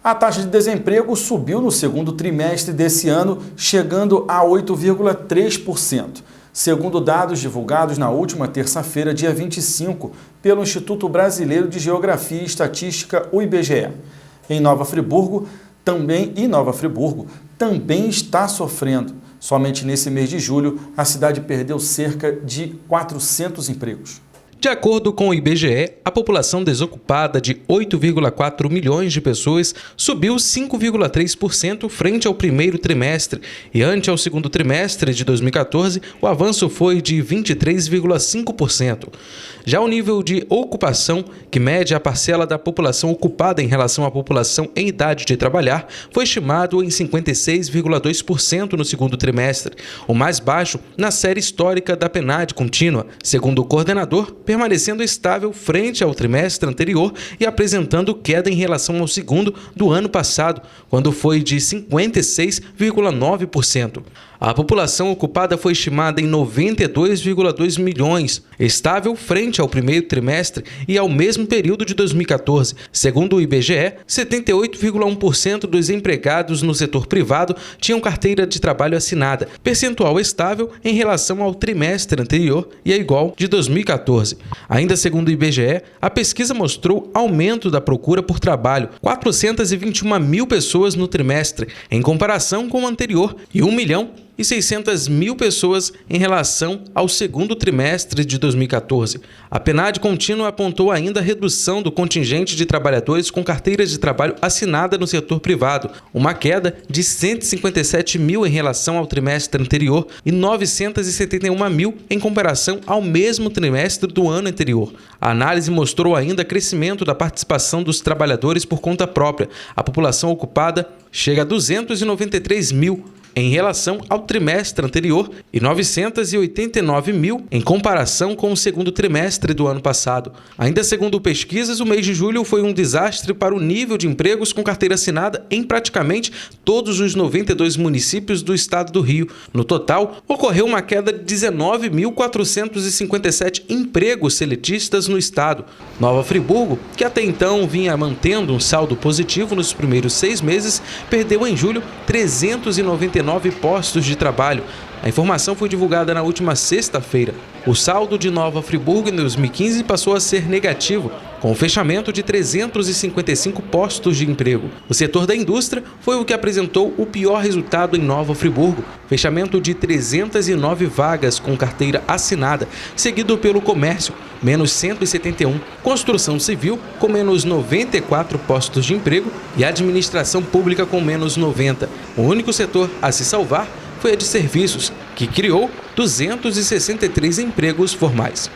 A taxa de desemprego subiu no segundo trimestre desse ano, chegando a 8,3%, segundo dados divulgados na última terça-feira, dia 25, pelo Instituto Brasileiro de Geografia e Estatística, o IBGE. Nova Friburgo também está sofrendo. Somente nesse mês de julho, a cidade perdeu cerca de 400 empregos. De acordo com o IBGE, a população desocupada de 8,4 milhões de pessoas subiu 5,3% frente ao primeiro trimestre e ante ao segundo trimestre de 2014, o avanço foi de 23,5%. Já o nível de ocupação, que mede a parcela da população ocupada em relação à população em idade de trabalhar, foi estimado em 56,2% no segundo trimestre, o mais baixo na série histórica da PNAD contínua, segundo o coordenador, permanecendo estável frente ao trimestre anterior e apresentando queda em relação ao segundo do ano passado, quando foi de 56,9%. A população ocupada foi estimada em 92,2 milhões, estável frente ao primeiro trimestre e ao mesmo período de 2014. Segundo o IBGE, 78,1% dos empregados no setor privado tinham carteira de trabalho assinada, percentual estável em relação ao trimestre anterior e é igual de 2014. Ainda segundo o IBGE, a pesquisa mostrou aumento da procura por trabalho, 421 mil pessoas no trimestre, em comparação com o anterior, e 1.600.000 pessoas em relação ao segundo trimestre de 2014. A PNAD contínua apontou ainda a redução do contingente de trabalhadores com carteiras de trabalho assinada no setor privado, uma queda de 157 mil em relação ao trimestre anterior e 971 mil em comparação ao mesmo trimestre do ano anterior. A análise mostrou ainda crescimento da participação dos trabalhadores por conta própria. A população ocupada chega a 293 mil em relação ao trimestre anterior e 989 mil em comparação com o segundo trimestre do ano passado. Ainda segundo pesquisas, o mês de julho foi um desastre para o nível de empregos com carteira assinada em praticamente todos os 92 municípios do estado do Rio. No total, ocorreu uma queda de 19.457 empregos seletistas no estado. Nova Friburgo, que até então vinha mantendo um saldo positivo nos primeiros 6 meses, perdeu em julho 399 postos de trabalho. A informação foi divulgada na última sexta-feira. O saldo de Nova Friburgo em 2015 passou a ser negativo, com o fechamento de 355 postos de emprego. O setor da indústria foi o que apresentou o pior resultado em Nova Friburgo, fechamento de 309 vagas com carteira assinada, seguido pelo comércio, menos 171, construção civil, com menos 94 postos de emprego e administração pública com menos 90. O único setor a se salvar foi a de serviços, que criou 263 empregos formais.